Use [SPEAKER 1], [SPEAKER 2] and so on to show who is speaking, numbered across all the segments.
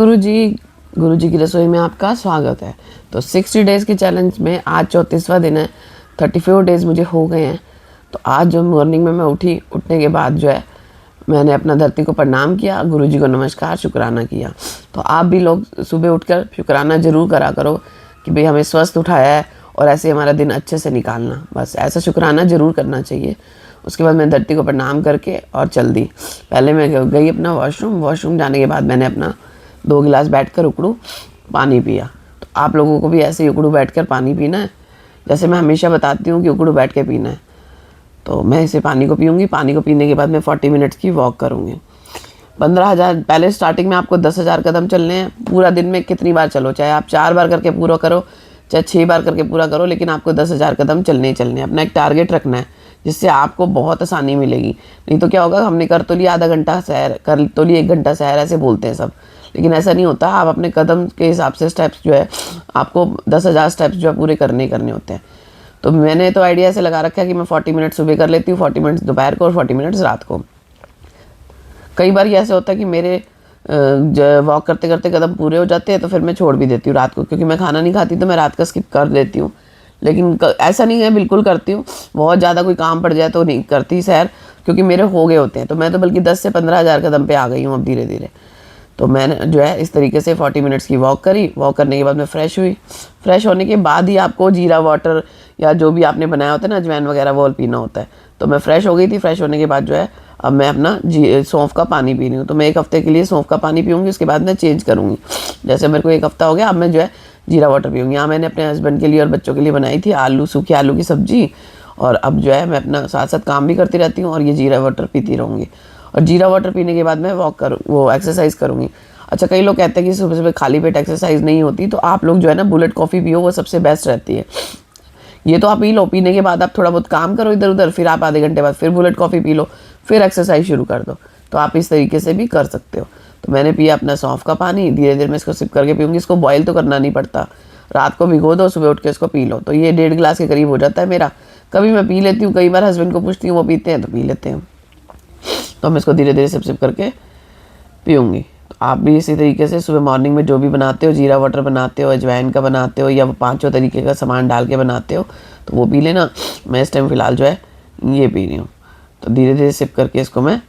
[SPEAKER 1] गुरु जी की रसोई में आपका स्वागत है। तो 60 डेज़ की चैलेंज में आज 34वां दिन है। 34 डेज़ मुझे हो गए हैं। तो आज जो मॉर्निंग में मैं उठने के बाद जो है मैंने अपना धरती को प्रणाम किया, गुरु जी को नमस्कार, शुक्राना किया। तो आप भी लोग सुबह उठकर शुक्राना ज़रूर करा करो कि भाई हमें स्वस्थ उठाया है और ऐसे हमारा दिन अच्छे से निकालना, बस ऐसा शुक्राना ज़रूर करना चाहिए। उसके बाद मैं धरती को प्रणाम करके और चल दी। पहले मैं गई अपना वॉशरूम जाने के बाद मैंने अपना 2 गिलास बैठकर उकड़ू पानी पिया। तो आप लोगों को भी ऐसे ही उकड़ू बैठकर पानी पीना है, जैसे मैं हमेशा बताती हूँ कि उकड़ू बैठ के पीना है। तो मैं इसे पानी को पीऊँगी। पानी को पीने के बाद मैं 40 मिनट्स की वॉक करूँगी। 15,000 पहले स्टार्टिंग में आपको 10,000 कदम चलने हैं। पूरा दिन में कितनी बार चलो, चाहे आप 4 बार करके पूरा करो, चाहे 6 बार करके पूरा करो, लेकिन आपको 10,000 कदम चलने ही चलने हैं। अपना एक टारगेट रखना है जिससे आपको बहुत आसानी मिलेगी। नहीं तो क्या होगा, हमने कर तो लिया आधा घंटा सैर, कर तो लिया 1 घंटा सैर, ऐसे बोलते हैं सब, लेकिन ऐसा नहीं होता। आप अपने कदम के हिसाब से स्टेप्स जो है आपको 10,000 स्टेप्स जो है पूरे करने होते हैं। तो मैंने तो आइडिया ऐसे लगा रखा है कि मैं 40 मिनट सुबह कर लेती हूँ, 40 मिनट्स दोपहर को और 40 मिनट्स रात को। कई बार ये ऐसे होता है कि मेरे वॉक करते करते कदम पूरे हो जाते हैं, तो फिर मैं छोड़ भी देती हूँ रात को, क्योंकि मैं खाना नहीं खाती तो मैं रात का स्किप कर देती हूँ। लेकिन ऐसा नहीं है, बिल्कुल करती हूँ। बहुत ज़्यादा कोई काम पड़ जाए तो नहीं करती सैर, क्योंकि मेरे हो गए होते हैं। तो मैं तो बल्कि 10 से 15,000 कदम पे आ गई हूँ अब धीरे धीरे। तो मैंने जो है इस तरीके से 40 मिनट्स की वॉक करी। वॉक करने के बाद मैं फ्रेश हुई। फ्रेश होने के बाद ही आपको जीरा वाटर या जो भी आपने बनाया होता है ना, अजवाइन वगैरह, वो पीना होता है। तो मैं फ्रेश हो गई थी। फ्रेश होने के बाद जो है अब मैं अपना सौंफ का पानी पी रही हूँ। तो मैं 1 हफ्ते के लिए सौंफ का पानी पीऊँगी, उसके बाद मैं चेंज करूँगी। जैसे मेरे को 1 हफ्ता हो गया, अब मैं जो है जीरा वाटर पीऊँगी। यहाँ मैंने अपने हस्बैंड के लिए और बच्चों के लिए बनाई थी सूखी आलू की सब्जी। और अब जो है मैं अपना साथ साथ काम भी करती रहती हूँ और ये जीरा वाटर पीती रहूँगी। और जीरा वाटर पीने के बाद मैं एक्सरसाइज करूँगी। अच्छा, कई लोग कहते हैं कि सुबह सुबह खाली पेट एक्सरसाइज नहीं होती, तो आप लोग जो है ना बुलेट कॉफ़ी पियो, वो सबसे बेस्ट रहती है। ये तो आप पी लो, पीने के बाद आप थोड़ा बहुत काम करो इधर उधर, फिर आप आधे घंटे बाद फिर बुलेट कॉफ़ी पी लो, फिर एक्सरसाइज शुरू कर दो। तो आप इस तरीके से भी कर सकते हो। तो मैंने पिया अपना सौंफ का पानी। धीरे धीरे मैं इसको सिप करके पीऊँगी। इसको बॉयल तो करना नहीं पड़ता, रात को भिगो दो, सुबह उठ के इसको पी लो। तो ये 1.5 गिलास के करीब हो जाता है मेरा। कभी मैं पी लेती हूँ, कई बार हस्बैंड को पूछती हूँ, वो पीते हैं तो पी लेते हैं। तो मैं इसको धीरे धीरे सिप करके पीऊँगी। आप भी इसी तरीके से सुबह मॉर्निंग में जो भी बनाते हो, जीरा वाटर बनाते हो, अजवाइन का बनाते हो, या वो 5 तरीके का सामान डाल के बनाते हो, तो वो पी लेना। मैं इस टाइम फ़िलहाल जो है ये पी रही हूँ। तो धीरे धीरे सिप करके इसको मैं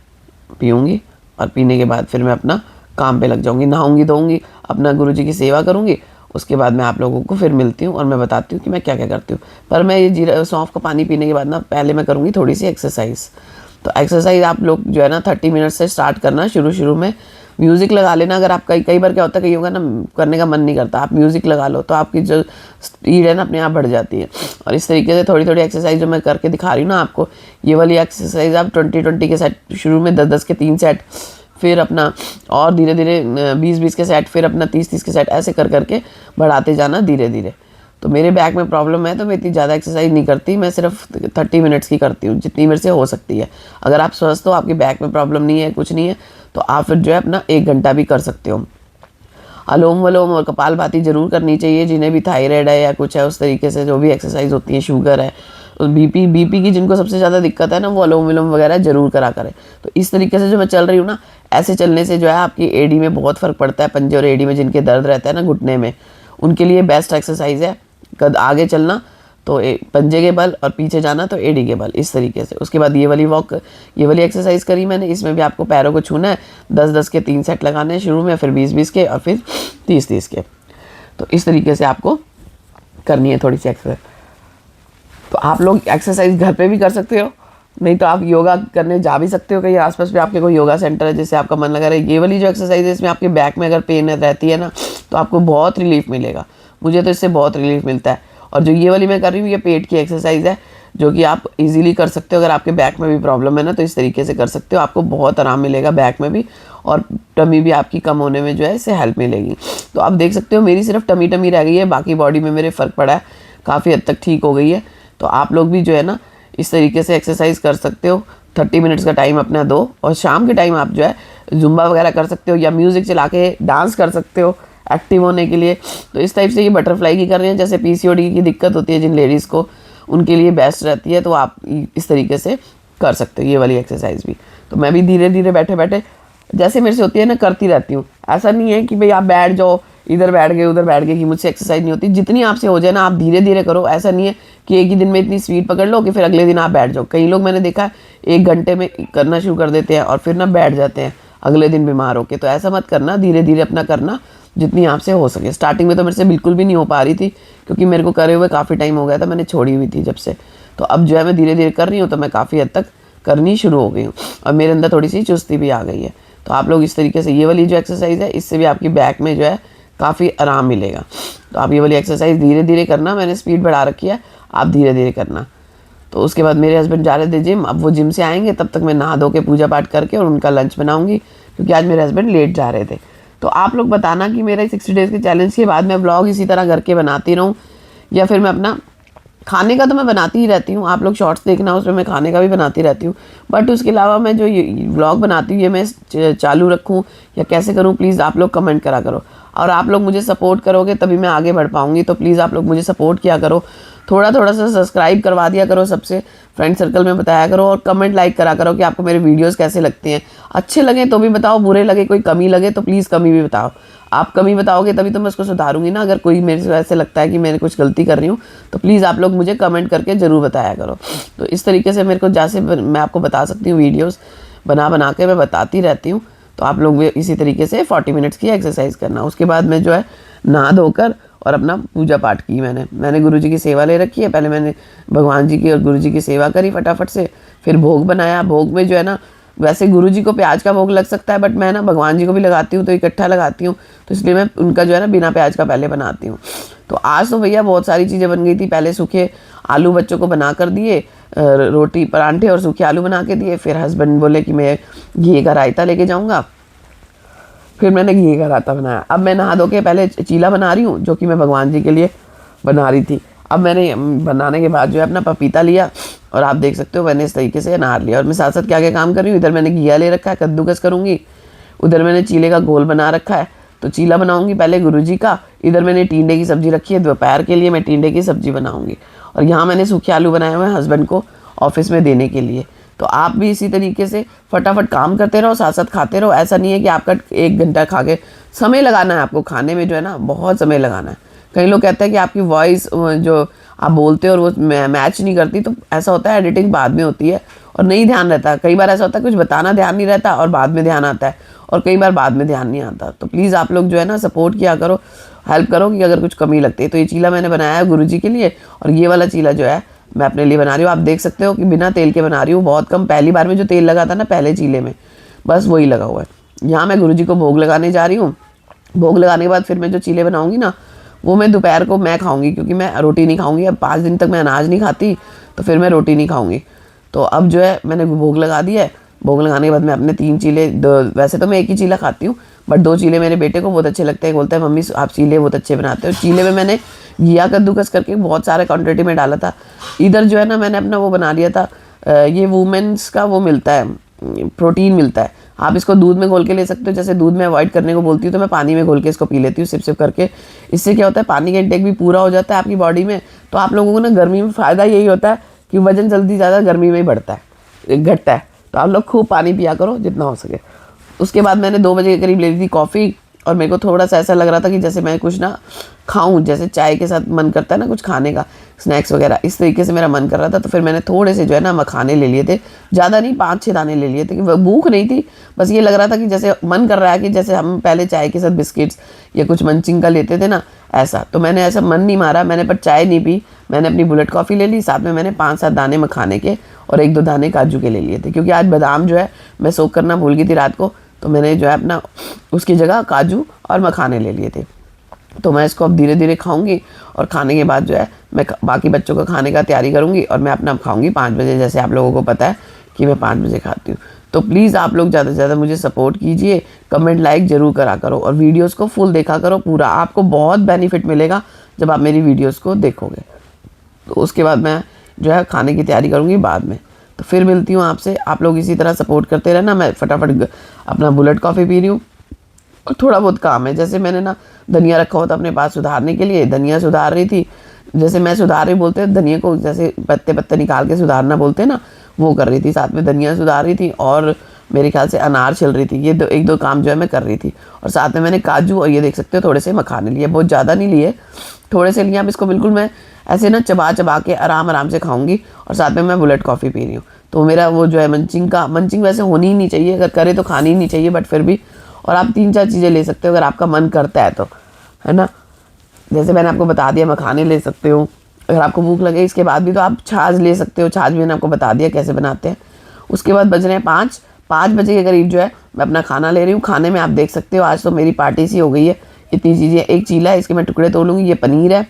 [SPEAKER 1] पीऊँगी। और पीने के बाद फिर मैं अपना काम पे लग जाऊँगी, नहाऊँगी धोऊँगी, अपना गुरुजी की सेवा करूँगी। उसके बाद मैं आप लोगों को फिर मिलती हूँ और मैं बताती हूँ कि मैं क्या क्या करती हूँ। पर मैं ये सौंफ का पानी पीने के बाद ना पहले मैं करूँगी थोड़ी सी एक्सरसाइज। तो एक्सरसाइज आप लोग जो है ना 30 मिनट से स्टार्ट करना। शुरू में म्यूज़िक लगा लेना। अगर आप कई बार क्या होता है, कई होगा ना करने का मन नहीं करता, आप म्यूज़िक लगा लो तो आपकी जो स्पीड है ना अपने आप बढ़ जाती है। और इस तरीके से थोड़ी थोड़ी एक्सरसाइज जो मैं करके दिखा रही हूँ ना आपको, ये वाली एक्सरसाइज आप 20-20 के सेट, शुरू में 10-10 के 3 सेट, फिर अपना और धीरे धीरे 20-20 के सेट, फिर अपना 30-30 के सेट, ऐसे कर करके बढ़ाते जाना धीरे धीरे। तो मेरे बैक में प्रॉब्लम है तो मैं इतनी ज़्यादा एक्सरसाइज नहीं करती, मैं सिर्फ 30 मिनट्स की करती हूँ, जितनी मेरे से हो सकती है। अगर आप स्वस्थ हो, आपके बैक में प्रॉब्लम नहीं है, कुछ नहीं है, तो आप फिर जो है अपना 1 घंटा भी कर सकते हो। अलोम वलोम और कपालभाति ज़रूर करनी चाहिए, जिन्हें भी थायराइड है या कुछ है, उस तरीके से जो भी एक्सरसाइज होती है, शुगर है, बीपी की जिनको सबसे ज़्यादा दिक्कत है ना, वो अलोम विलोम वगैरह ज़रूर करा करें। तो इस तरीके से जो मैं चल रही हूँ ना, ऐसे चलने से जो है आपकी एडी में बहुत फ़र्क पड़ता है। पंजे और एडी में जिनके दर्द रहता है ना घुटने में, उनके लिए बेस्ट एक्सरसाइज है आगे चलना तो पंजे के बल और पीछे जाना तो एडी के बल, इस तरीके से। उसके बाद ये वाली एक्सरसाइज करी मैंने। इसमें भी आपको पैरों को छूना है, 10-10 के 3 सेट लगाने हैं शुरू में, फिर 20-20 के और फिर 30-30 के। तो इस तरीके से आपको करनी है थोड़ी सी एक्सरसाइज। तो आप लोग एक्सरसाइज घर पे भी कर सकते हो, नहीं तो आप योगा करने जा भी सकते हो। कहीं आसपास भी आपके कोई योगा सेंटर है जिससे आपका मन लगा रहे। ये वाली जो एक्सरसाइज है, इसमें आपके बैक में अगर पेन रहती है ना, तो आपको बहुत रिलीफ मिलेगा। मुझे तो इससे बहुत रिलीफ मिलता है। और जो ये वाली मैं कर रही हूँ, ये पेट की एक्सरसाइज है, जो कि आप इजीली कर सकते हो। अगर आपके बैक में भी प्रॉब्लम है ना, तो इस तरीके से कर सकते हो, आपको बहुत आराम मिलेगा बैक में भी, और टमी भी आपकी कम होने में जो है इससे हेल्प मिलेगी। तो आप देख सकते हो मेरी सिर्फ टमी रह गई है, बाकी बॉडी में मेरे फ़र्क पड़ा है, काफ़ी हद तक ठीक हो गई है। तो आप लोग भी जो है ना इस तरीके से एक्सरसाइज कर सकते हो। 30 मिनट्स का टाइम अपना दो, और शाम के टाइम आप जो है जुम्बा वगैरह कर सकते हो, या म्यूज़िक चला के डांस कर सकते हो एक्टिव होने के लिए। तो इस टाइप से ये बटरफ्लाई की कर रहे हैं। जैसे पीसीओडी की दिक्कत होती है जिन लेडीज़ को, उनके लिए बेस्ट रहती है। तो आप इस तरीके से कर सकते हो ये वाली एक्सरसाइज भी। तो मैं भी धीरे धीरे बैठे बैठे जैसे मेरे से होती है ना करती रहती हूँ। ऐसा नहीं है कि भाई आप बैठ जाओ, इधर बैठ गए उधर बैठ गए, कि मुझसे एक्सरसाइज नहीं होती। जितनी आपसे हो जाए ना आप धीरे धीरे करो। ऐसा नहीं है कि एक ही दिन में इतनी स्पीड पकड़ लो कि फिर अगले दिन आप बैठ जाओ। कई लोग मैंने देखा है 1 घंटे में करना शुरू कर देते हैं और फिर ना बैठ जाते हैं अगले दिन बीमार होके। तो ऐसा मत करना, धीरे धीरे अपना करना जितनी आपसे हो सके। स्टार्टिंग में तो मेरे से बिल्कुल भी नहीं हो पा रही थी, क्योंकि मेरे को करे हुए काफ़ी टाइम हो गया था, मैंने छोड़ी हुई थी जब से। तो अब जो है मैं धीरे धीरे कर रही हूँ, तो मैं काफ़ी हद तक करनी शुरू हो गई हूँ और मेरे अंदर थोड़ी सी चुस्ती भी आ गई है। तो आप लोग इस तरीके से ये वाली जो एक्सरसाइज है, इससे भी आपकी बैक में जो है काफ़ी आराम मिलेगा। तो आप ये वाली एक्सरसाइज धीरे धीरे करना, मैंने स्पीड बढ़ा रखी है, आप धीरे धीरे करना। तो उसके बाद मेरे हस्बैंड जा रहे थे जिम, अब वो जिम से आएंगे, तब तक मैं नहा धो के पूजा पाठ करके और उनका लंच बनाऊंगी, क्योंकि आज मेरे हस्बैंड लेट जा रहे थे। तो आप लोग बताना कि मेरा 60 डेज़ के चैलेंज के बाद मैं व्लॉग इसी तरह घर के बनाती रहूँ, या फिर मैं अपना खाने का तो मैं बनाती ही रहती हूँ। आप लोग शॉर्ट्स देखना, उसमें मैं खाने का भी बनाती रहती हूँ। बट उसके अलावा मैं जो ये व्लॉग बनाती हूँ ये मैं चालू रखूँ या कैसे करूँ, प्लीज़ आप लोग कमेंट करा करो। और आप लोग मुझे सपोर्ट करोगे तभी मैं आगे बढ़ पाऊँगी। तो प्लीज़ आप लोग मुझे सपोर्ट किया करो, थोड़ा थोड़ा सा सब्सक्राइब करवा दिया करो, सबसे फ्रेंड सर्कल में बताया करो, और कमेंट लाइक करा करो कि आपको मेरे वीडियोस कैसे लगते हैं। अच्छे लगे तो भी बताओ, बुरे लगे, कोई कमी लगे तो प्लीज़ कमी भी बताओ। आप कमी बताओगे तभी तो मैं उसको सुधारूंगी ना। अगर कोई मेरे से ऐसे लगता है कि मैंने कुछ गलती कर रही हूँ, तो प्लीज़ आप लोग मुझे कमेंट करके ज़रूर बताया करो। तो इस तरीके से मेरे को जैसे मैं आपको बता सकती हूँ, वीडियोज़ बना के मैं बताती रहती हूँ। तो आप लोग भी इसी तरीके से 40 मिनट्स की एक्सरसाइज करना। उसके बाद मैं जो है नहा धोकर और अपना पूजा पाठ की, मैंने गुरु जी की सेवा ले रखी है। पहले मैंने भगवान जी की और गुरु जी की सेवा करी फटाफट से, फिर भोग बनाया। भोग में जो है ना, वैसे गुरु जी को प्याज का भोग लग सकता है, बट मैं ना भगवान जी को भी लगाती हूँ तो इकट्ठा लगाती हूँ, तो इसलिए मैं उनका जो है ना बिना प्याज का पहले बनाती हूँ। तो आज तो भैया बहुत सारी चीज़ें बन गई थी। पहले सूखे आलू बच्चों को बना कर दिए, रोटी परांठे और सूखे आलू बना के दिए। फिर हस्बैंड बोले कि मैं घी का रायता लेके जाऊँगा, फिर मैंने घी का रायता बनाया। अब मैं नहा धो के पहले चीला बना रही हूँ, जो कि मैं भगवान जी के लिए बना रही थी। अब मैंने बनाने के बाद जो है अपना पपीता लिया, और आप देख सकते हो मैंने इस तरीके से अनार लिया। और मैं साथ साथ क्या क्या काम कर रही हूँ, इधर मैंने घिया ले रखा है, कद्दूकस करूँगी। उधर मैंने चीले का घोल बना रखा है, तो चीला बनाऊँगी पहले गुरुजी का। इधर मैंने टिंडे की सब्ज़ी रखी है, दोपहर के लिए मैं टिंडे की सब्ज़ी बनाऊँगी। और यहाँ मैंने सूखे आलू बनाए हुए हैं हस्बैंड को ऑफिस में देने के लिए। तो आप भी इसी तरीके से फटाफट काम करते रहो, साथ साथ खाते रहो। ऐसा नहीं है कि आपका 1 घंटा खा के, समय लगाना है आपको खाने में, जो है ना बहुत समय लगाना है। कई लोग कहते हैं कि आपकी वॉइस जो आप बोलते हो और वो मैच नहीं करती, तो ऐसा होता है एडिटिंग बाद में होती है और नहीं ध्यान रहता। कई बार ऐसा होता है कुछ बताना ध्यान नहीं रहता और बाद में ध्यान आता है, और कई बार बाद में ध्यान नहीं आता। तो प्लीज़ आप लोग जो है ना सपोर्ट किया करो, हेल्प करो कि अगर कुछ कमी लगती है। तो ये चीला मैंने बनाया है गुरुजी के लिए, और ये वाला चीला जो है मैं अपने लिए बना रही हूँ। आप देख सकते हो कि बिना तेल के बना रही हूँ, बहुत कम। पहली बार में जो तेल लगा था ना पहले चीले में, बस वही लगा हुआ है। यहाँ मैं गुरुजी को भोग लगाने जा रही हूँ। भोग लगाने के बाद फिर मैं जो चीले बनाऊँगी ना, वो मैं दोपहर को मैं खाऊंगी, क्योंकि मैं रोटी नहीं खाऊंगी। अब 5 दिन तक मैं अनाज नहीं खाती, तो फिर मैं रोटी नहीं खाऊंगी। तो अब जो है मैंने भोग लगा दिया है। भोग लगाने के बाद मैं अपने 3 चीले, वैसे तो मैं एक ही चीला खाती हूँ, बट 2 चीले मेरे बेटे को बहुत अच्छे लगते हैं। बोलता है मम्मी आप चीले बहुत अच्छे बनाते हो। चीले में मैंने घिया कद्दूकस करके बहुत सारे क्वान्टिटी में डाला था। इधर जो है ना मैंने अपना वो बना लिया था, ये वुमेन्स का वो मिलता है, प्रोटीन मिलता है। आप इसको दूध में घोल के ले सकते हो। जैसे दूध में अवॉइड करने को बोलती हूँ, तो मैं पानी में घोल के इसको पी लेती हूँ, सिप करके। इससे क्या होता है, पानी का इंटेक भी पूरा हो जाता है आपकी बॉडी में। तो आप लोगों को ना गर्मी में फ़ायदा यही होता है कि वजन जल्दी ज़्यादा गर्मी में ही बढ़ता है, घटता है। तो आप लोग खूब पानी पिया करो जितना हो सके। उसके बाद मैंने 2 बजे के करीब ले ली थी कॉफ़ी, और मेरे को थोड़ा सा ऐसा लग रहा था कि जैसे मैं कुछ ना खाऊं, जैसे चाय के साथ मन करता है ना कुछ खाने का, स्नैक्स वगैरह, इस तरीके से मेरा मन कर रहा था। तो फिर मैंने थोड़े से जो है ना मखाने ले लिए थे, ज़्यादा नहीं, 5-6 दाने ले लिए थे। कि भूख नहीं थी, बस ये लग रहा था कि जैसे मन कर रहा है कि जैसे हम पहले चाय के साथ बिस्किट्स या कुछ मंचिंग का लेते थे ना, ऐसा। तो मैंने ऐसा मन नहीं मारा, मैंने पर चाय नहीं पी, मैंने अपनी बुलेट कॉफ़ी ले ली। साथ में मैंने 5-7 दाने मखाने के और 1-2 दाने काजू के ले लिए थे, क्योंकि आज बादाम जो है मैं सोक करना भूल गई थी रात को। तो मैंने जो है अपना उसकी जगह काजू और मखाने ले लिए थे। तो मैं इसको अब धीरे धीरे खाऊंगी, और खाने के बाद जो है मैं बाकी बच्चों को खाने का तैयारी करूंगी, और मैं अपना खाऊंगी 5 बजे। जैसे आप लोगों को पता है कि मैं 5 बजे खाती हूँ। तो प्लीज़ आप लोग ज़्यादा से ज़्यादा मुझे सपोर्ट कीजिए, कमेंट लाइक ज़रूर करा करो, और वीडियोज़ को फुल देखा करो पूरा। आपको बहुत बेनिफिट मिलेगा जब आप मेरी वीडियोज़ को देखोगे। तो उसके बाद मैं जो है खाने की तैयारी करूँगी बाद में। तो फिर मिलती हूँ आपसे। आप लोग इसी तरह सपोर्ट करते रहना। मैं फटाफट अपना बुलेट कॉफ़ी पी रही हूँ, और थोड़ा बहुत काम है। जैसे मैंने ना धनिया रखा हुआ था अपने पास सुधारने के लिए, धनिया सुधार रही थी। जैसे मैं सुधार रही, बोलते हैं धनिया को जैसे पत्ते पत्ते निकाल के सुधारना बोलते हैं ना, वो कर रही थी। साथ में धनिया सुधार रही थी, और मेरे ख्याल से अनार छिल रही थी, ये एक दो काम जो है मैं कर रही थी। और साथ में मैंने काजू और ये देख सकते हो थोड़े से मखाने लिए, बहुत ज़्यादा नहीं लिए, थोड़े से लिए। अब इसको बिल्कुल मैं ऐसे ना चबा चबा के आराम आराम से खाऊंगी। और साथ में मैं बुलेट कॉफ़ी पी रही हूँ। तो मेरा वो जो है मंचिंग वैसे होनी ही नहीं चाहिए, अगर करे तो खानी ही नहीं चाहिए, बट फिर भी। और आप 3-4 चीज़ें ले सकते हो अगर आपका मन करता है तो, है ना। जैसे मैंने आपको बता दिया, मखाने ले सकते हो अगर आपको भूख लगे। इसके बाद भी तो आप छाछ ले सकते हो, छाछ भी मैंने आपको बता दिया कैसे बनाते हैं। उसके बाद बज रहे हैं 5 बजे के करीब जो है मैं अपना खाना ले रही हूँ। खाने में आप देख सकते हो आज तो मेरी पार्टी सी हो गई है। इतनी चीज़ें, एक चीला है इसके मैं टुकड़े तोड़ूंगी, ये पनीर है,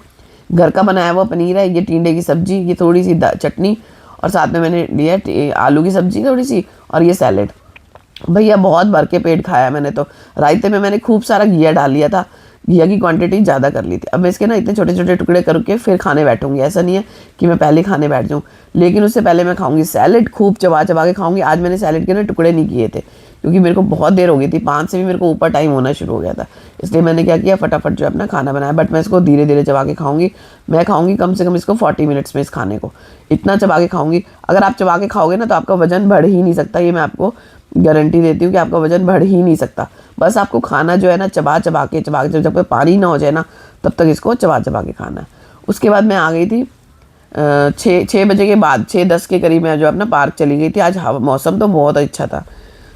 [SPEAKER 1] घर का बनाया हुआ पनीर है, ये टिंडे की सब्जी, ये थोड़ी सी चटनी, और साथ में मैंने लिया आलू की सब्जी थोड़ी सी, और ये सैलेड। भैया बहुत भर के पेट खाया मैंने तो। रायते में मैंने खूब सारा घिया डाल लिया था, घिया की क्वांटिटी ज़्यादा कर ली थी। अब मैं इसके ना इतने छोटे छोटे टुकड़े करके फिर खाने बैठूंगी। ऐसा नहीं है कि मैं पहले खाने बैठ जाऊँ, लेकिन उससे पहले मैं खाऊंगी सैलेड, खूब चबा चबा के खाऊंगी। आज मैंने सैलेड के ना टुकड़े नहीं किए थे, क्योंकि मेरे को बहुत देर हो गई थी, 5 से भी मेरे को ऊपर टाइम होना शुरू हो गया था। इसलिए मैंने क्या किया, फटाफट जो है अपना खाना बनाया। बट मैं इसको धीरे धीरे चबा के खाऊंगी। मैं खाऊंगी कम से कम इसको 40 मिनट्स में, इस खाने को इतना चबा के खाऊंगी। अगर आप चबा के खाओगे ना तो आपका वजन बढ़ ही नहीं सकता, ये मैं आपको गारंटी देती हूँ कि आपका वजन बढ़ ही नहीं सकता। बस आपको खाना जो है ना चबा चबा के जब तक पानी ना हो जाए ना तब तक इसको चबा चबा के खाना है। उसके बाद मैं आ गई थी 6 बजे के बाद, 6:10 के करीब मैं जो अपना पार्क चली गई थी। आज मौसम तो बहुत अच्छा था,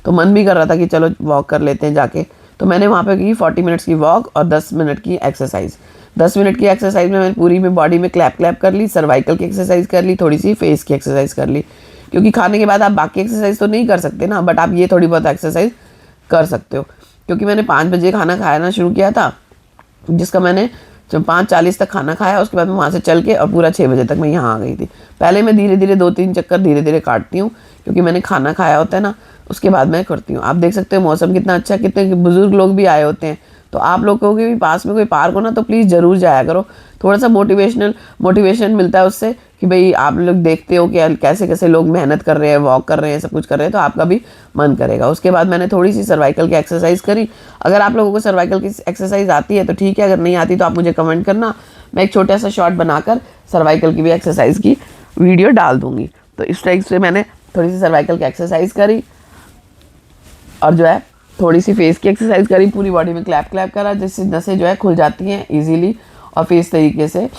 [SPEAKER 1] तो मन भी कर रहा था कि चलो वॉक कर लेते हैं जाके। तो मैंने वहाँ पे की 40 मिनट्स की वॉक और 10 मिनट की एक्सरसाइज। 10 मिनट की एक्सरसाइज में मैंने पूरी में बॉडी में क्लैप क्लैप कर ली, सर्वाइकल की एक्सरसाइज कर ली, थोड़ी सी फेस की एक्सरसाइज कर ली। क्योंकि खाने के बाद आप बाकी एक्सरसाइज तो नहीं कर सकते ना, बट आप ये थोड़ी बहुत एक्सरसाइज कर सकते हो। क्योंकि मैंने 5 बजे खाना खाना शुरू किया था, जिसका मैंने 5:40 तक खाना खाया। उसके बाद मैं वहाँ से चल के और पूरा 6 बजे तक मैं यहाँ आ गई थी। पहले मैं धीरे धीरे 2-3 चक्कर धीरे धीरे काटती हूँ, क्योंकि मैंने खाना खाया होता है ना, उसके बाद मैं करती हूँ। आप देख सकते हो मौसम कितना अच्छा है, कितने बुजुर्ग लोग भी आए होते हैं। तो आप लोगों के भी पास में कोई पार्क हो ना तो प्लीज़ ज़रूर जाया करो। थोड़ा सा मोटिवेशन मिलता है उससे, कि भाई आप लोग देखते हो कि कैसे कैसे लोग मेहनत कर रहे हैं, वॉक कर रहे हैं, सब कुछ कर रहे हैं, तो आपका भी मन करेगा। उसके बाद मैंने थोड़ी सी सर्वाइकल की एक्सरसाइज करी। अगर आप लोगों को सर्वाइकल की एक्सरसाइज आती है तो ठीक है, अगर नहीं आती तो आप मुझे कमेंट करना, मैं एक छोटा सा शॉर्ट बनाकर सर्वाइकल की भी एक्सरसाइज की वीडियो डाल दूँगी। तो इस टाइप से मैंने थोड़ी सी सर्वाइकल की एक्सरसाइज करी, और जो है थोड़ी सी फेस की एक्सरसाइज करी, पूरी बॉडी में क्लैप क्लैप करा, जिससे नसें जो है खुल जाती हैं इजीली। और फेस तरीके से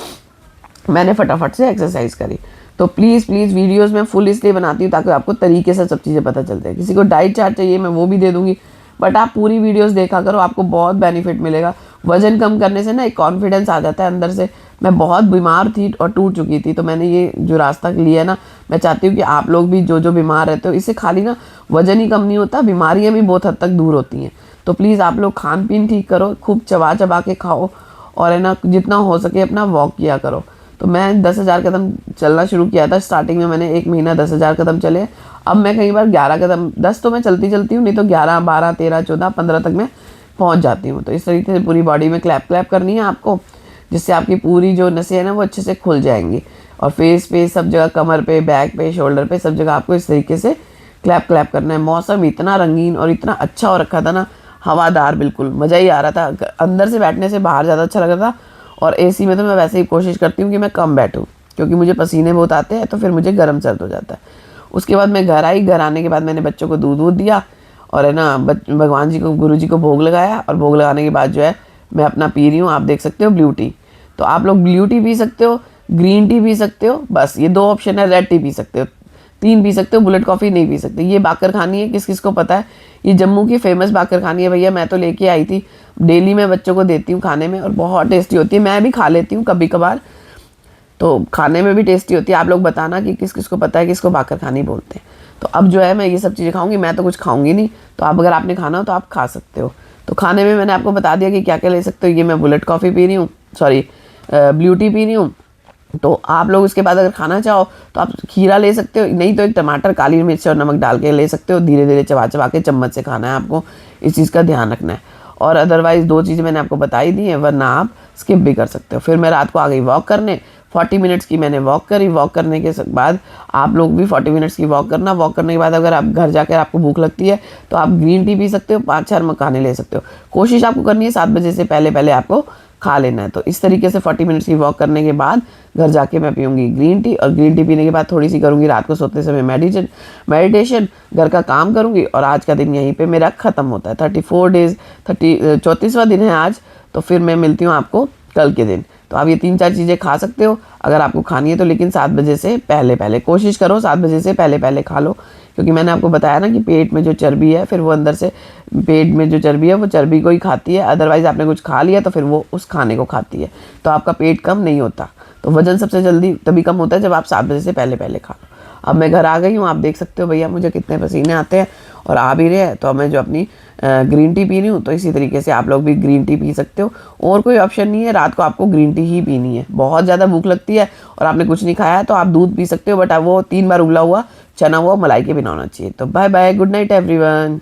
[SPEAKER 1] मैंने फटाफट से एक्सरसाइज करी। तो प्लीज़ वीडियोस मैं फुल इसलिए बनाती हूँ ताकि आपको तरीके से सब चीज़ें पता चलते हैं। किसी को डाइट चार्ट चाहिए मैं वो भी दे दूँगी, बट आप पूरी वीडियोस देखा करो, आपको बहुत बेनिफिट मिलेगा। वजन कम करने से ना एक कॉन्फिडेंस आ जाता है अंदर से। मैं बहुत बीमार थी और टूट चुकी थी, तो मैंने ये जो रास्ता लिया ना, मैं चाहती हूँ कि आप लोग भी जो बीमार रहते हो, इससे खाली ना वजन ही कम नहीं होता, बीमारियाँ भी बहुत हद तक दूर होती हैं। तो प्लीज़ आप लोग खान पीन ठीक करो, खूब चबा चबा के खाओ, और है ना जितना हो सके अपना वॉक किया करो। तो मैं 10,000 कदम चलना शुरू किया था स्टार्टिंग में, मैंने 1 महीना 10,000 कदम चले। अब मैं कई बार 11 कदम, 10 तो मैं चलती हूँ, नहीं तो 11, 12, 13, 14, 15 तक मैं पहुँच जाती हूँ। तो इस तरीके से पूरी बॉडी में क्लैप क्लैप करनी है आपको, जिससे आपकी पूरी जो नसें हैं ना वो अच्छे से खुल जाएंगी। और फेस पे सब जगह, कमर पे, बैक पे, शोल्डर पे, सब जगह आपको इस तरीके से क्लैप क्लैप करना है। मौसम इतना रंगीन और इतना अच्छा हो रखा था ना, हवादार, बिल्कुल मज़ा ही आ रहा था। अंदर से बैठने से बाहर ज़्यादा अच्छा लग रहा था। और एसी में तो मैं वैसे ही कोशिश करती हूँ कि मैं कम बैठूँ, क्योंकि मुझे पसीने बहुत आते हैं, तो फिर मुझे गर्म सर्द हो जाता है। उसके बाद मैं घर आई, घर आने के बाद मैंने बच्चों को दूध दिया, और है ना भगवान जी को, गुरु जी को भोग लगाया। और भोग लगाने के बाद जो है मैं अपना पी रही हूँ, आप देख सकते हो, ब्लू टी। तो आप लोग ब्लू टी पी सकते हो, ग्रीन टी पी सकते हो, बस ये 2 ऑप्शन है। रेड टी पी सकते हो, 3 पी सकते हो, बुलेट कॉफ़ी नहीं पी सकते। ये बाकर खानी है, किस किस को पता है, ये जम्मू की फेमस बाकर खानी है भैया। मैं तो लेके आई थी, डेली मैं बच्चों को देती हूँ खाने में, और बहुत टेस्टी होती है। मैं भी खा लेती हूँ कभी कभार, तो खाने में भी टेस्टी होती है। आप लोग बताना कि किस किस को पता है किसको बाकर खानी बोलते हैं। तो अब जो है मैं ये सब चीज़ें खाऊंगी, मैं तो कुछ खाऊंगी नहीं। तो आप अगर आपने खाना हो तो आप खा सकते हो। तो खाने में मैंने आपको बता दिया कि क्या क्या ले सकते हो। ये मैं बुलेट कॉफ़ी पी रही हूँ, सॉरी ब्लू टी पी रही हूँ। तो आप लोग इसके बाद अगर खाना चाहो तो आप खीरा ले सकते हो, नहीं तो एक टमाटर, काली मिर्च और नमक डाल के ले सकते हो। धीरे धीरे चबा चबा के चम्मच से खाना है आपको, इस चीज़ का ध्यान रखना है। और अदरवाइज़ 2 चीज़ें मैंने आपको बताई दी हैं, वरना आप स्किप भी कर सकते हो। फिर मैं रात को आ गई वॉक करने, 40 मिनट्स की मैंने वॉक करी। वॉक करने के बाद आप लोग भी 40 मिनट्स की वॉक करना। वॉक करने के बाद अगर आप घर जाकर आपको भूख लगती है तो आप ग्रीन टी पी सकते हो, 5-4 मखाने ले सकते हो। कोशिश आपको करनी है 7 बजे से पहले पहले आपको खा लेना है। तो इस तरीके से 40 मिनट्स की वॉक करने के बाद घर जाके मैं पीऊँगी ग्रीन टी, और ग्रीन टी पीने के बाद थोड़ी सी करूँगी रात को सोते समय मेडिटेशन, घर का काम करूँगी, और आज का दिन यहीं पे मेरा ख़त्म होता है। 34 डेज़ 34वां दिन है आज। तो फिर मैं मिलती हूँ आपको कल के दिन। तो आप ये 3-4 चीज़ें खा सकते हो अगर आपको खानी है तो, लेकिन 7 बजे से पहले पहले कोशिश करो, 7 बजे से पहले पहले खा लो, क्योंकि मैंने आपको बताया ना कि पेट में जो चर्बी है फिर वो अंदर से, पेट में जो चर्बी है वो चर्बी को ही खाती है, अदरवाइज़ आपने कुछ खा लिया तो फिर वो उस खाने को खाती है, तो आपका पेट कम नहीं होता। तो वज़न सबसे जल्दी तभी कम होता है जब आप 7 बजे से पहले पहले खा लो। अब मैं घर आ गई हूँ, आप देख सकते हो भैया मुझे कितने पसीने आते हैं, और आ भी रहे हैं। तो अब मैं जो अपनी ग्रीन टी पी रही हूँ, तो इसी तरीके से आप लोग भी ग्रीन टी पी सकते हो, और कोई ऑप्शन नहीं है, रात को आपको ग्रीन टी ही पीनी है। बहुत ज़्यादा भूख लगती है और आपने कुछ नहीं खाया है तो आप दूध पी सकते हो, बट वो 3 बार उबला हुआ चना हुआ मलाई के बिना होना चाहिए। तो bye bye, good night everyone.